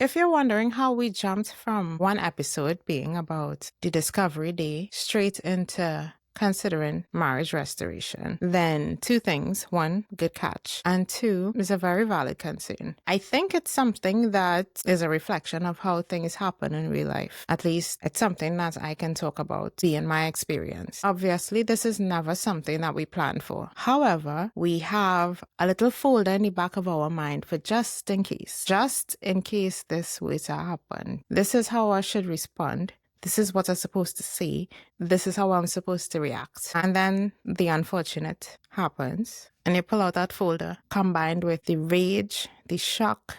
If you're wondering how we jumped from one episode being about the discovery day straight into considering marriage restoration, then two things. One, good catch. And two, is a very valid concern. I think it's something that is a reflection of how things happen in real life. At least it's something that I can talk about being my experience. Obviously, this is never something that we plan for. However, we have a little folder in the back of our mind for just in case this were to happen. This is how I should respond. This is what I'm supposed to say. This is how I'm supposed to react. And then the unfortunate happens. And you pull out that folder combined with the rage, the shock,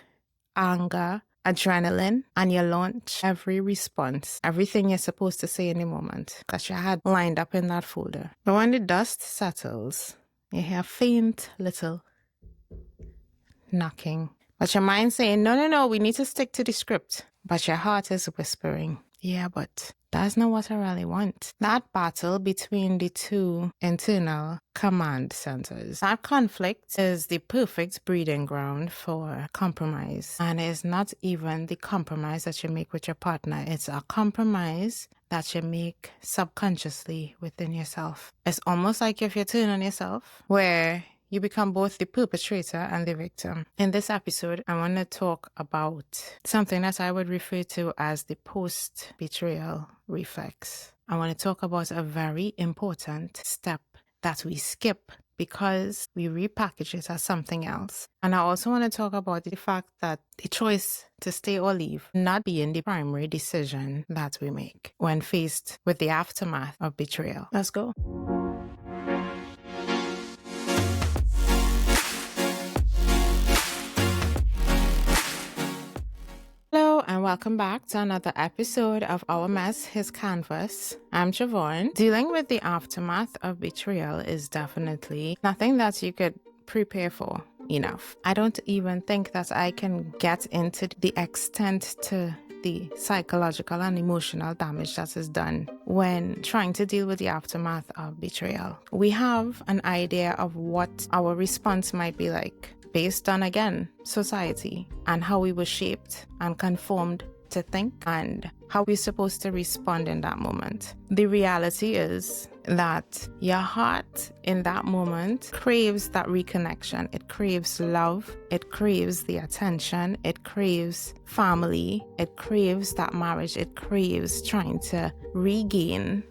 anger, adrenaline, and you launch every response, everything you're supposed to say in the moment that you had lined up in that folder. But when the dust settles, you hear a faint little knocking. But your mind's saying, no, we need to stick to the script. But your heart is whispering, yeah, but that's not what I really want. That battle between the two internal command centers, that conflict is the perfect breeding ground for compromise. And it's not even the compromise that you make with your partner. It's a compromise that you make subconsciously within yourself. It's almost like if you turn on yourself, where you become both the perpetrator and the victim. In this episode, I want to talk about something that I would refer to as the post-betrayal reflex. I want to talk about a very important step that we skip because we repackage it as something else. And I also want to talk about the fact that the choice to stay or leave not being the primary decision that we make when faced with the aftermath of betrayal. Let's go. Hello and welcome back to another episode of Our Mess, His Canvas. I'm Juvon. Dealing with the aftermath of betrayal is definitely nothing that you could prepare for enough. I don't even think that I can get into the extent to the psychological and emotional damage that is done when trying to deal with the aftermath of betrayal. We have an idea of what our response might be like, based on, again, society and how we were shaped and conformed to think and how we're supposed to respond in that moment. The reality is that your heart in that moment craves that reconnection. It craves love. It craves the attention. It craves family. It craves that marriage. It craves trying to regain,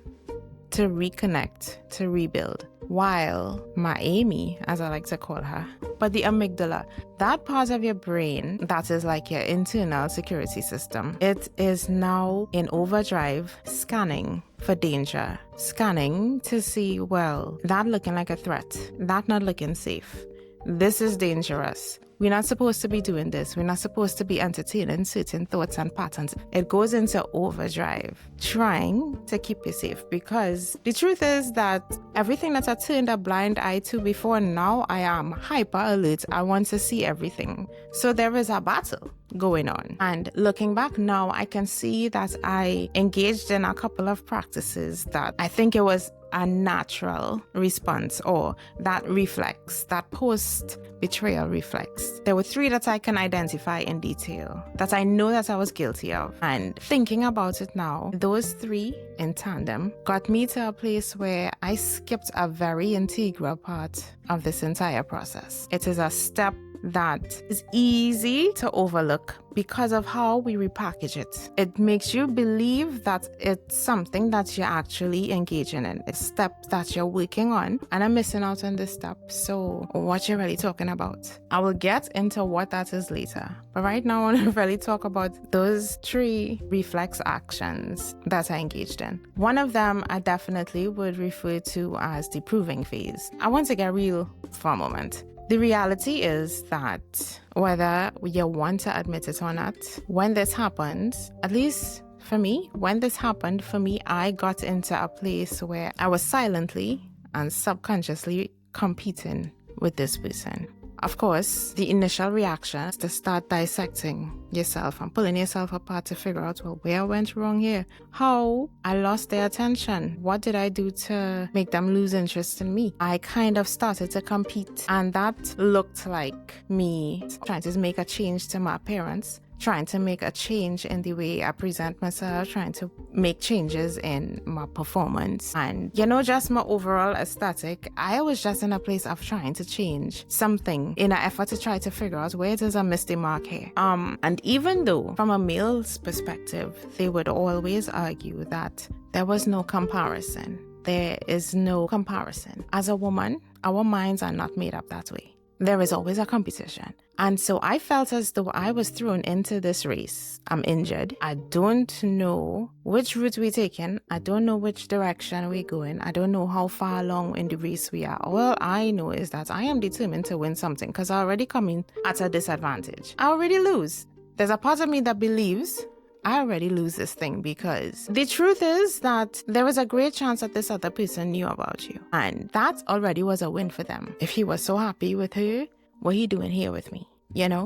to reconnect, to rebuild. While my Amy, as I like to call her, but the amygdala, that part of your brain that is like your internal security system, it is now in overdrive, scanning for danger, scanning to see, well, that looking like a threat, that not looking safe. This is dangerous. We're not supposed to be doing this. We're not supposed to be entertaining certain thoughts and patterns. It goes into overdrive, trying to keep you safe, because the truth is that everything that I turned a blind eye to before, now I am hyper alert. I want to see everything. So there is a battle going on. And looking back now, I can see that I engaged in a couple of practices that I think it was a natural response, or that reflex, that post-betrayal reflex. There were three that I can identify in detail that I know that I was guilty of. And thinking about it now, those three in tandem got me to a place where I skipped a very integral part of this entire process. It is a step that is easy to overlook because of how we repackage it. It makes you believe that it's something that you're actually engaging in, a step that you're working on, and I'm missing out on this step. So what you're really talking about? I will get into what that is later. But right now, I want to really talk about those three reflex actions that I engaged in. One of them I definitely would refer to as the proving phase. I want to get real for a moment. The reality is that whether you want to admit it or not, when this happens, at least for me, when this happened for me, I got into a place where I was silently and subconsciously competing with this person. Of course, the initial reaction is to start dissecting yourself and pulling yourself apart to figure out, well, where I went wrong here? How I lost their attention? What did I do to make them lose interest in me? I kind of started to compete, and that looked like me trying to make a change to my appearance trying to make a change in the way I present myself, trying to make changes in my performance and, just my overall aesthetic. I was just in a place of trying to change something in an effort to try to figure out where it is I missed the mark here. And even though from a male's perspective, they would always argue that there was no comparison. There is no comparison. As a woman, our minds are not made up that way. There is always a competition. And so I felt as though I was thrown into this race. I'm injured. I don't know which route we're taking. I don't know which direction we're going. I don't know how far along in the race we are. All I know is that I am determined to win something because I already come in at a disadvantage. I already lose. There's a part of me that believes I already lose this thing because the truth is that there was a great chance that this other person knew about you. And that already was a win for them. If he was so happy with her, what he doing here with me?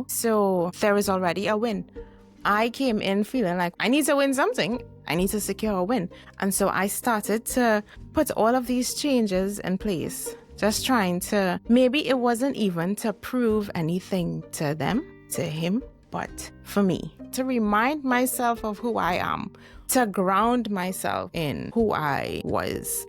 So there is already a win. I came in feeling like I need to win something. I need to secure a win. And so I started to put all of these changes in place, just trying to, maybe it wasn't even to prove anything to them, to him, but for me, to remind myself of who I am, to ground myself in who I was,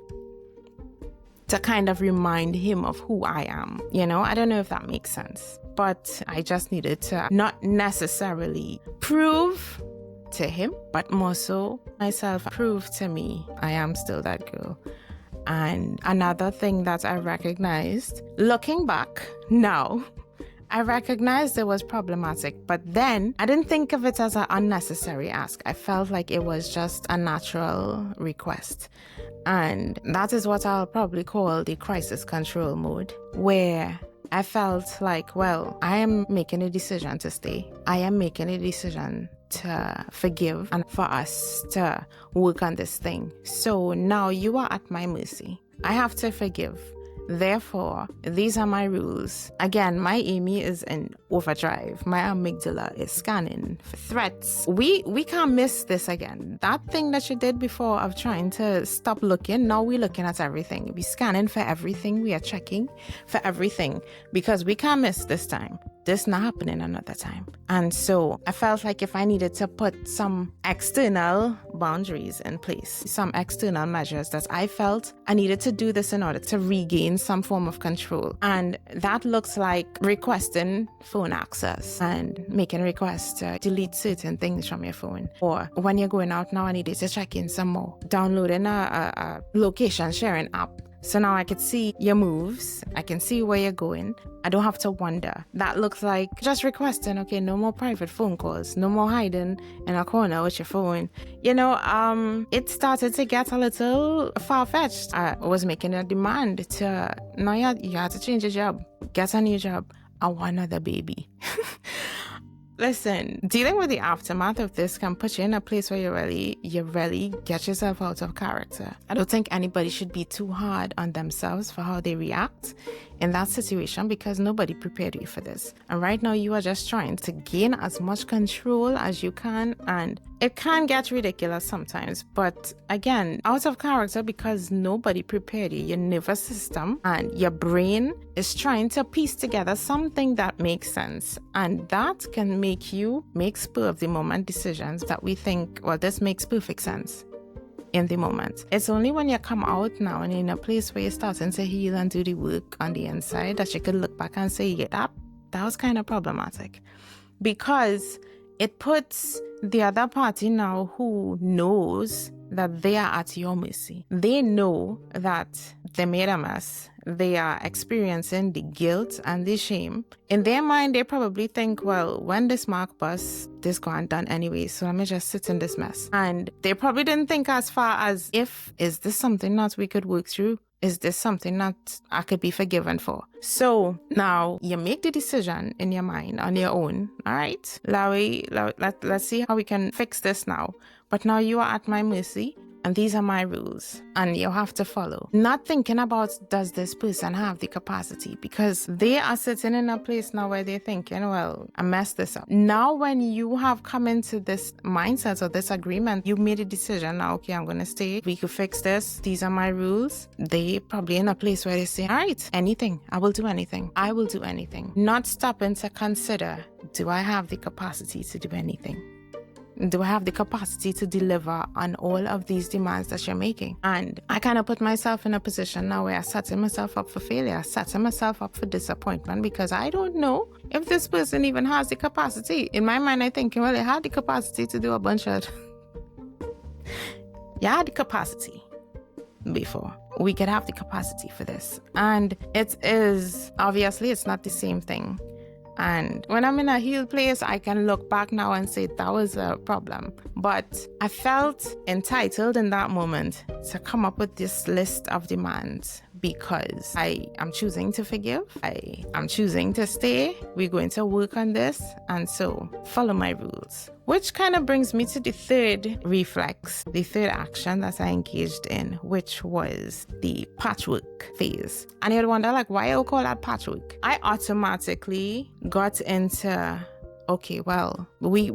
to kind of remind him of who I am. I don't know if that makes sense, but I just needed to not necessarily prove to him, but more so myself prove to me I am still that girl. And another thing that I recognized, looking back now, I recognized it was problematic, but then I didn't think of it as an unnecessary ask. I felt like it was just a natural request. And that is what I'll probably call the crisis control mode, where I felt like, well, I am making a decision to stay. I am making a decision to forgive and for us to work on this thing. So now you are at my mercy. I have to forgive. Therefore, these are my rules. Again, my Amy is in overdrive. My amygdala is scanning for threats. We can't miss this again. That thing that you did before of trying to stop looking, now we're looking at everything. We're scanning for everything. We are checking for everything because we can't miss this time. This not happening another time. And so I felt like if I needed to put some external boundaries in place, some external measures that I felt I needed to do this in order to regain some form of control. And that looks like requesting phone access and making requests to delete certain things from your phone. Or when you're going out now, I needed to check in some more. Downloading a location sharing app. So now I can see your moves. I can see where you're going. I don't have to wonder. That looks like just requesting, okay, no more private phone calls, no more hiding in a corner with your phone. It started to get a little far-fetched. I was making a demand to, now you had to change your job, get a new job. I want another baby. Listen, dealing with the aftermath of this can put you in a place where you really get yourself out of character. I don't think anybody should be too hard on themselves for how they react in that situation because nobody prepared you for this. And right now you are just trying to gain as much control as you can, and it can get ridiculous sometimes. But again, out of character because nobody prepared you. Your nervous system and your brain is trying to piece together something that makes sense. And that can make you make spur of the moment decisions that we think, well, this makes perfect sense in the moment. It's only when you come out now and in a place where you're starting to heal and do the work on the inside that you could look back and say, yeah, that was kind of problematic. Because it puts the other party now who knows that they are at your mercy. They know that they made a mess. They are experiencing the guilt and the shame. In their mind, they probably think, well, when this mark busts, this gone done anyway, so let me just sit in this mess. And they probably didn't think as far as is this something that we could work through? Is this something that I could be forgiven for? So now you make the decision in your mind on your own. All right, let's see how we can fix this now. But now you are at my mercy and these are my rules, and you have to follow. Not thinking about, does this person have the capacity? Because they are sitting in a place now where they're thinking, well, I messed this up. Now, when you have come into this mindset or this agreement, you made a decision. Now, okay, I'm going to stay. We could fix this. These are my rules. They probably in a place where they say, all right, anything. I will do anything. I will do anything. Not stopping to consider, do I have the capacity to do anything? Do I have the capacity to deliver on all of these demands that you're making? And I kind of put myself in a position now where I'm setting myself up for failure, setting myself up for disappointment, because I don't know if this person even has the capacity. In my mind, I'm thinking, well, they had the capacity to do a bunch of... You had the capacity before. We could have the capacity for this. And it is, obviously, it's not the same thing. And when I'm in a healed place, I can look back now and say that was a problem. But I felt entitled in that moment to come up with this list of demands because I am choosing to forgive. I am choosing to stay. We're going to work on this. And so follow my rules. Which kind of brings me to the third reflex, the third action that I engaged in, which was the patchwork phase. And you'll wonder, like, why I would call that patchwork? I automatically got into, okay, well, we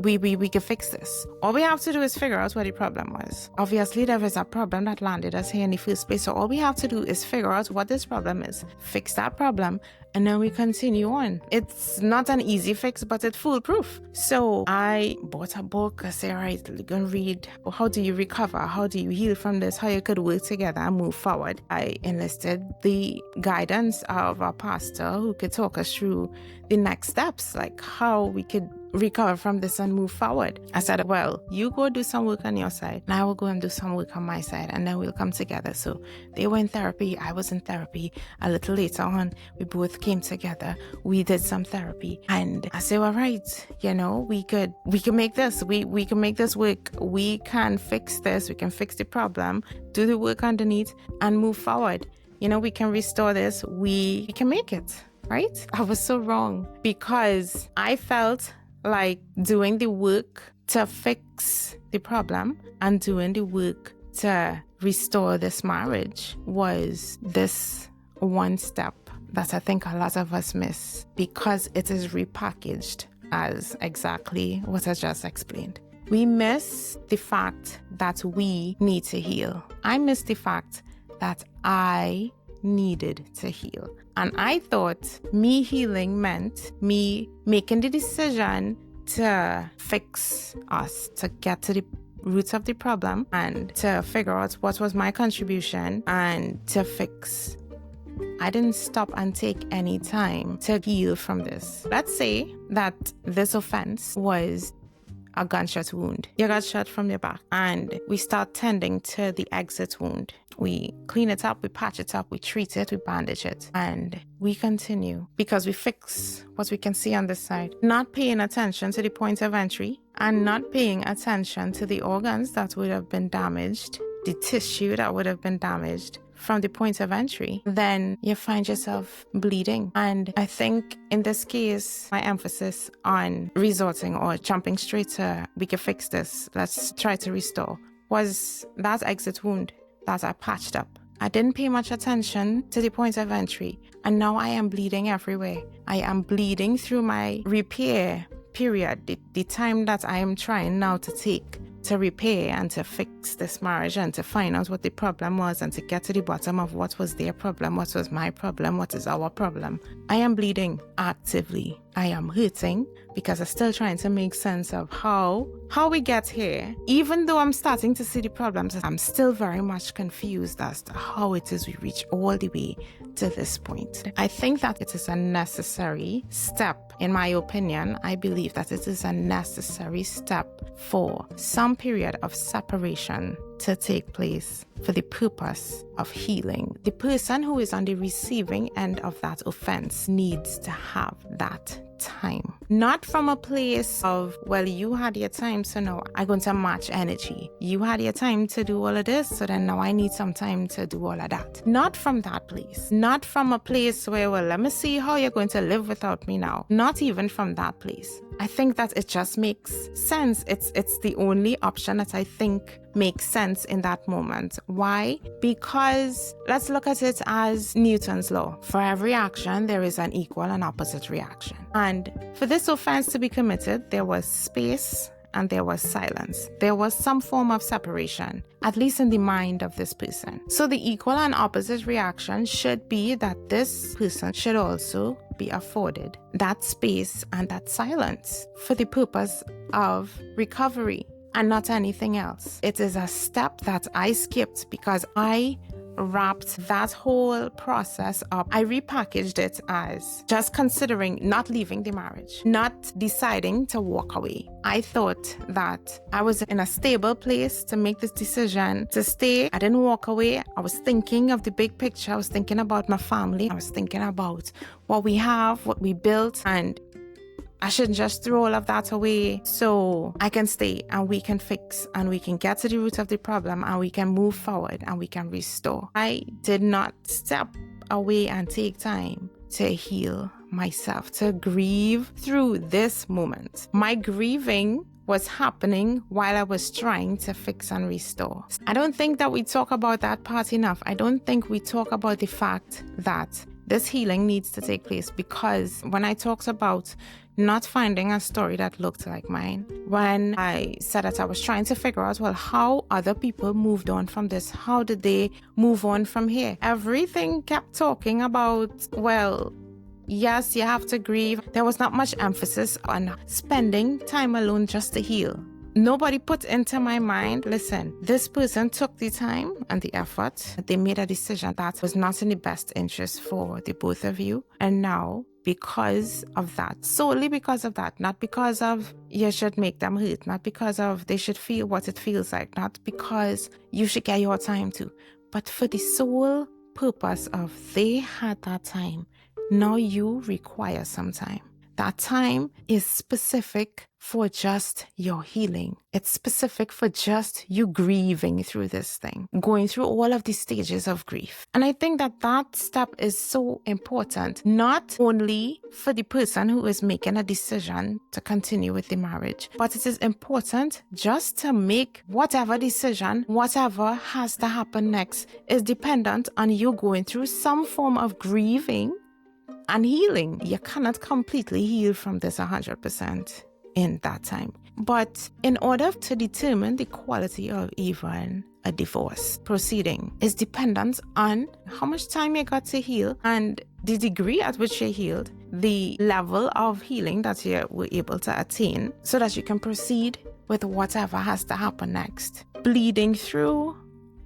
can fix this. All we have to do is figure out what the problem was. Obviously, there is a problem that landed us here in the first place. So all we have to do is figure out what this problem is, fix that problem, and then we continue on. It's not an easy fix, but it's foolproof. So I bought a book. I said, all right, we're going to read. How do you recover? How do you heal from this? How you could work together and move forward. I enlisted the guidance of a pastor who could talk us through the next steps, like how we could recover from this and move forward. I said, well, you go do some work on your side, and I will go and do some work on my side, and then we'll come together. So they were in therapy, I was in therapy. A little later on, we both came together. We did some therapy, and I said, all right, we can make this. We can make this work. We can fix this. We can fix the problem, do the work underneath, and move forward. We can restore this. We can make it. Right? I was so wrong because I felt like doing the work to fix the problem and doing the work to restore this marriage was this one step that I think a lot of us miss because it is repackaged as exactly what I just explained. We miss the fact that we need to heal. I miss the fact that I needed to heal. And I thought me healing meant me making the decision to fix us, to get to the roots of the problem and to figure out what was my contribution and to fix. I didn't stop and take any time to heal from this. Let's say that this offense was a gunshot wound. You got shot from your back and we start tending to the exit wound. We clean it up, we patch it up, we treat it, we bandage it, and we continue because we fix what we can see on this side, not paying attention to the point of entry and not paying attention to the organs that would have been damaged, the tissue that would have been damaged from the point of entry. Then you find yourself bleeding. And I think in this case, my emphasis on resorting or jumping straight to, we can fix this, let's try to restore, was that exit wound that I patched up. I didn't pay much attention to the point of entry, and now I am bleeding everywhere. I am bleeding through my repair period, the time that I am trying now to take to repair and to fix this marriage and to find out what the problem was and to get to the bottom of what was their problem, what was my problem, what is our problem. I am bleeding actively. I am hurting because I'm still trying to make sense of how we get here. Even though I'm starting to see the problems, I'm still very much confused as to how it is we reach all the way to this point. I think that it is a necessary step. In my opinion, I believe that it is a necessary step for some period of separation to take place for the purpose of healing. The person who is on the receiving end of that offense needs to have that time. Not from a place of, well, you had your time, so now I'm going to match energy. You had your time to do all of this, so then now I need some time to do all of that. Not from that place. Not from a place where, well, let me see how you're going to live without me now. Not even from that place. I think that it just makes sense. It's the only option that I think makes sense in that moment. Why? Because let's look at it as Newton's law. For every action, there is an equal and opposite reaction. And for this offense to be committed, there was space and there was silence. There was some form of separation, at least in the mind of this person. So the equal and opposite reaction should be that this person should also be afforded that space and that silence for the purpose of recovery and not anything else. It is a step that I skipped because I wrapped that whole process up. I repackaged it as just considering not leaving the marriage, not deciding to walk away. I thought that I was in a stable place to make this decision to stay. I didn't walk away. I was thinking of the big picture. I was thinking about my family. I was thinking about what we have, what we built, and I shouldn't just throw all of that away so I can stay and we can fix and we can get to the root of the problem and we can move forward and we can restore. I did not step away and take time to heal myself, to grieve through this moment. My grieving was happening while I was trying to fix and restore. I don't think that we talk about that part enough. I don't think we talk about the fact that this healing needs to take place, because when I talked about not finding a story that looked like mine, when I said that I was trying to figure out, well, how other people moved on from this, how did they move on from here? Everything kept talking about, well, yes, you have to grieve. There was not much emphasis on spending time alone just to heal. Nobody put into my mind, listen, this person took the time and the effort. They made a decision that was not in the best interest for the both of you. And now, because of that, solely because of that, not because of you should make them hurt, not because of they should feel what it feels like, not because you should get your time too, but for the sole purpose of they had that time. Now you require some time. That time is specific for just your healing. It's specific for just you grieving through this thing, going through all of the stages of grief. And I think that that step is so important, not only for the person who is making a decision to continue with the marriage, but it is important just to make whatever decision, whatever has to happen next is dependent on you going through some form of grieving and healing. You cannot completely heal from this 100% in that time. But in order to determine the quality of even a divorce proceeding is dependent on how much time you got to heal and the degree at which you healed, the level of healing that you were able to attain so that you can proceed with whatever has to happen next. Bleeding through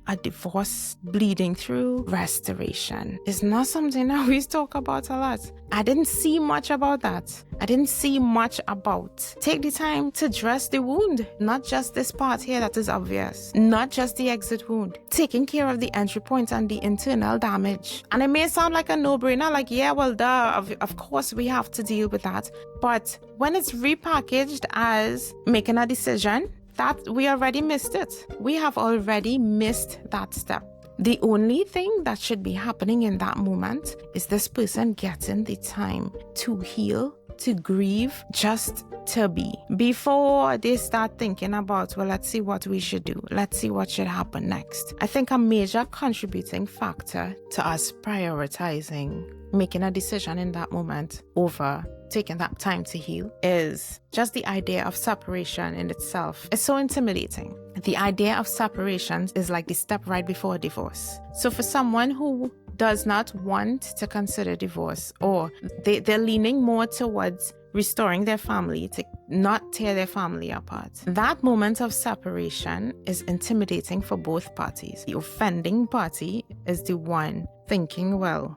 a divorce, bleeding through restoration is not something that we talk about a lot. I didn't see much about that. I didn't see much about take the time to dress the wound, not just this part here that is obvious, not just the exit wound, taking care of the entry point and the internal damage. And it may sound like a no-brainer, like, yeah, well, duh, of course we have to deal with that. But when it's repackaged as making a decision, that we already missed it. We have already missed that step. The only thing that should be happening in that moment is this person getting the time to heal, to grieve, just to be, before they start thinking about, well, let's see what we should do. Let's see what should happen next. I think a major contributing factor to us prioritizing making a decision in that moment over taking that time to heal is just the idea of separation in itself. It's so intimidating. The idea of separation is like the step right before divorce. So for someone who does not want to consider divorce, or they're leaning more towards restoring their family, to not tear their family apart, that moment of separation is intimidating for both parties. The offending party is the one thinking, well,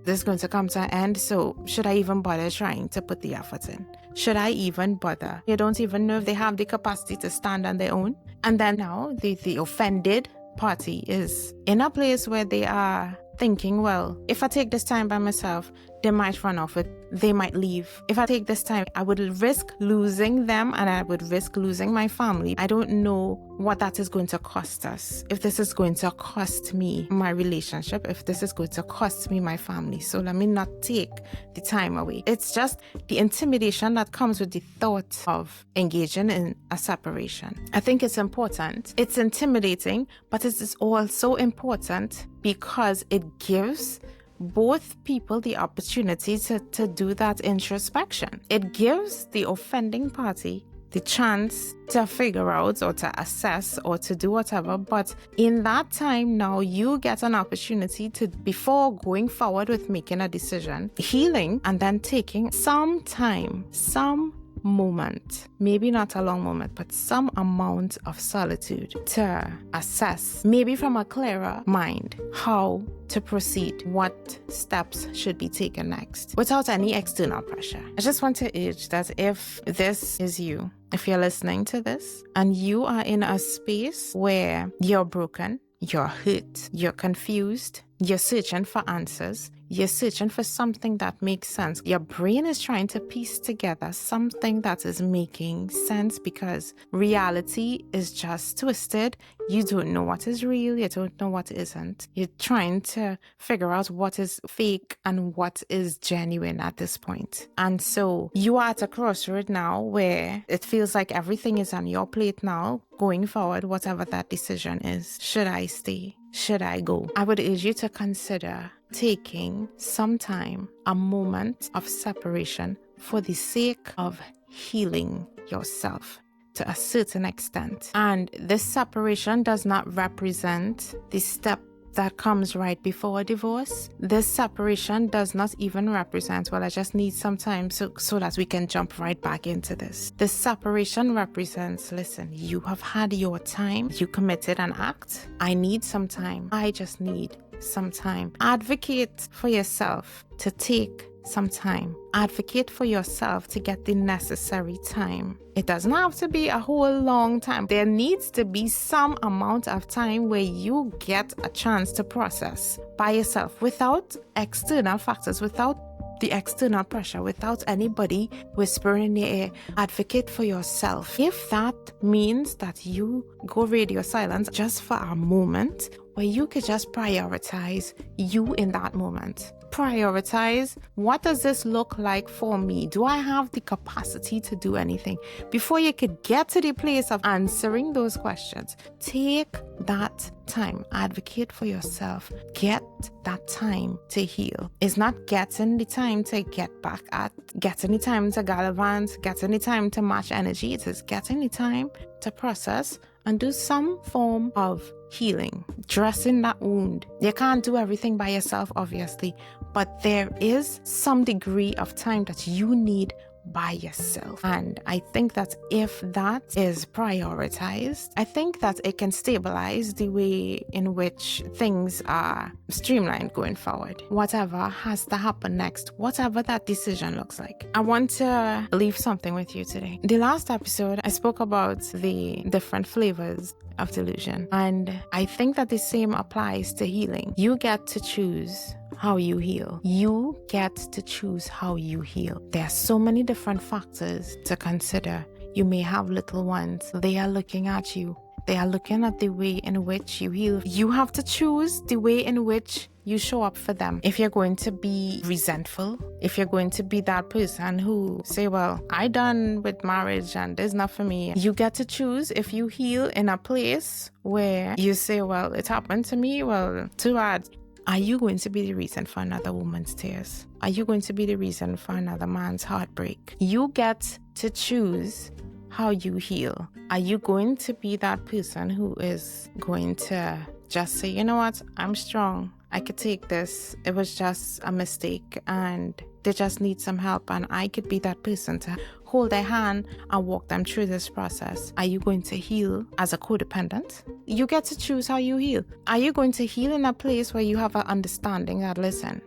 this is going to come to an end, so should I even bother trying to put the effort in? Should I even bother? You don't even know if they have the capacity to stand on their own. And then now the offended party is in a place where they are thinking, well, if I take this time by myself, they might run off it. They might leave. If I take this time, I would risk losing them and I would risk losing my family. I don't know what that is going to cost us. If this is going to cost me my relationship, if this is going to cost me my family. So let me not take the time away. It's just the intimidation that comes with the thought of engaging in a separation. I think it's important. It's intimidating, but it is also important because it gives both people the opportunity to do that introspection. It gives the offending party the chance to figure out or to assess or to do whatever. But in that time now, you get an opportunity to, before going forward with making a decision, healing and then taking some time, some moment, maybe not a long moment, but some amount of solitude to assess, maybe from a clearer mind, how to proceed, what steps should be taken next without any external pressure. I just want to urge that if this is you, if you're listening to this and you are in a space where you're broken, you're hurt, you're confused, you're searching for answers, you're searching for something that makes sense. Your brain is trying to piece together something that is making sense because reality is just twisted. You don't know what is real. You don't know what isn't. You're trying to figure out what is fake and what is genuine at this point. And so you are at a crossroad now where it feels like everything is on your plate now, going forward, whatever that decision is. Should I stay? Should I go? I would urge you to consider taking some time, a moment of separation for the sake of healing yourself to a certain extent. And this separation does not represent the step that comes right before a divorce. This separation does not even represent, well, I just need some time so that we can jump right back into this. This separation represents, listen, you have had your time. You committed an act. I need some time. I just need some time. Advocate for yourself to take some time. Advocate for yourself to get the necessary time. It doesn't have to be a whole long time. There needs to be some amount of time where you get a chance to process by yourself without external factors, without the external pressure, without anybody whispering in the air. Advocate for yourself. If that means that you go radio silent just for a moment, where you could just prioritize you in that moment. Prioritize, what does this look like for me? Do I have the capacity to do anything? Before you could get to the place of answering those questions, take that time. Advocate for yourself. Get that time to heal. It's not getting the time to get back at, getting the time to gallivant, getting the time to match energy. It is getting the time to process and do some form of healing, dressing that wound. You can't do everything by yourself, obviously, but there is some degree of time that you need by yourself. And I think that if that is prioritized, I think that it can stabilize the way in which things are streamlined going forward. Whatever has to happen next, whatever that decision looks like. I want to leave something with you today. The last episode, I spoke about the different flavors of delusion. And I think that the same applies to healing. You get to choose how you heal. You get to choose how you heal. There are so many different factors to consider. You may have little ones. They are looking at you. They are looking at the way in which you heal. You have to choose the way in which you show up for them. If you're going to be resentful, if you're going to be that person who say, well, I done with marriage and there's not for me. You get to choose if you heal in a place where you say, well, it happened to me. Well, too bad. Are you going to be the reason for another woman's tears? Are you going to be the reason for another man's heartbreak? You get to choose how you heal. Are you going to be that person who is going to just say, you know what, I'm strong. I could take this. It was just a mistake and they just need some help, and I could be that person to hold their hand and walk them through this process. Are you going to heal as a codependent? You get to choose how you heal. Are you going to heal in a place where you have an understanding that, listen,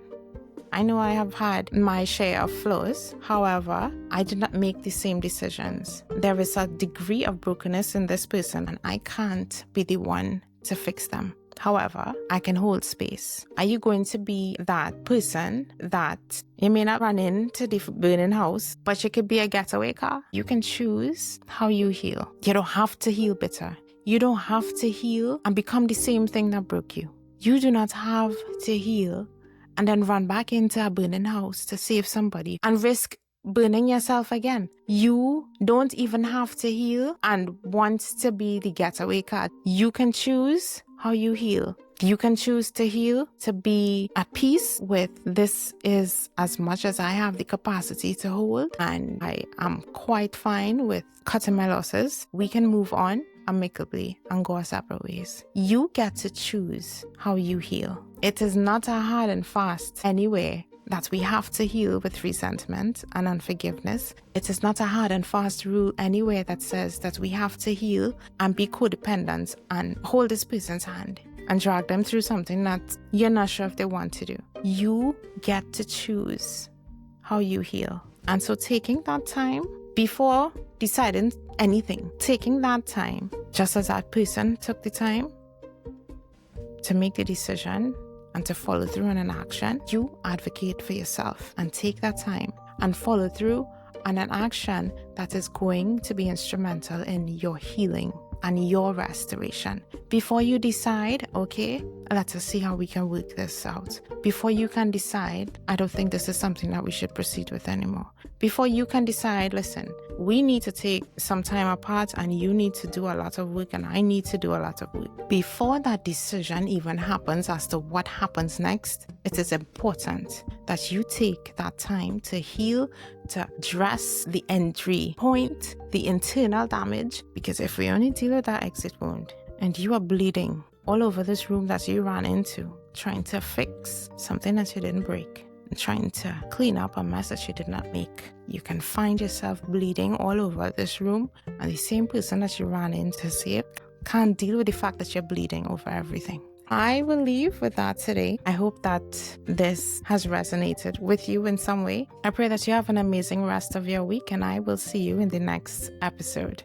I know I have had my share of flaws. However, I did not make the same decisions. There is a degree of brokenness in this person and I can't be the one to fix them. However, I can hold space. Are you going to be that person that you may not run into the burning house, but you could be a getaway car? You can choose how you heal. You don't have to heal bitter. You don't have to heal and become the same thing that broke you. You do not have to heal and then run back into a burning house to save somebody and risk burning yourself again. You don't even have to heal and want to be the getaway car. You can choose how you heal. You can choose to heal, to be at peace with this is as much as I have the capacity to hold, and I am quite fine with cutting my losses. We can move on amicably and go our separate ways. You get to choose how you heal. It is not a hard and fast anyway that we have to heal with resentment and unforgiveness. It is not a hard and fast rule anyway that says that we have to heal and be codependent and hold this person's hand and drag them through something that you're not sure if they want to do. You get to choose how you heal. And so taking that time before deciding anything, taking that time, just as that person took the time to make the decision and to follow through on an action, you advocate for yourself and take that time and follow through on an action that is going to be instrumental in your healing and your restoration. Before you decide, okay, let us see how we can work this out. Before you can decide, I don't think this is something that we should proceed with anymore. Before you can decide, listen, we need to take some time apart and you need to do a lot of work and I need to do a lot of work. Before that decision even happens as to what happens next, it is important that you take that time to heal, to address the entry point, the internal damage, because if we only deal with that exit wound and you are bleeding all over this room that you ran into, trying to fix something that you didn't break, and trying to clean up a mess that you did not make, you can find yourself bleeding all over this room, and the same person that you ran in to save can't deal with the fact that you're bleeding over everything. I will leave with that today. I hope that this has resonated with you in some way. I pray that you have an amazing rest of your week, and I will see you in the next episode.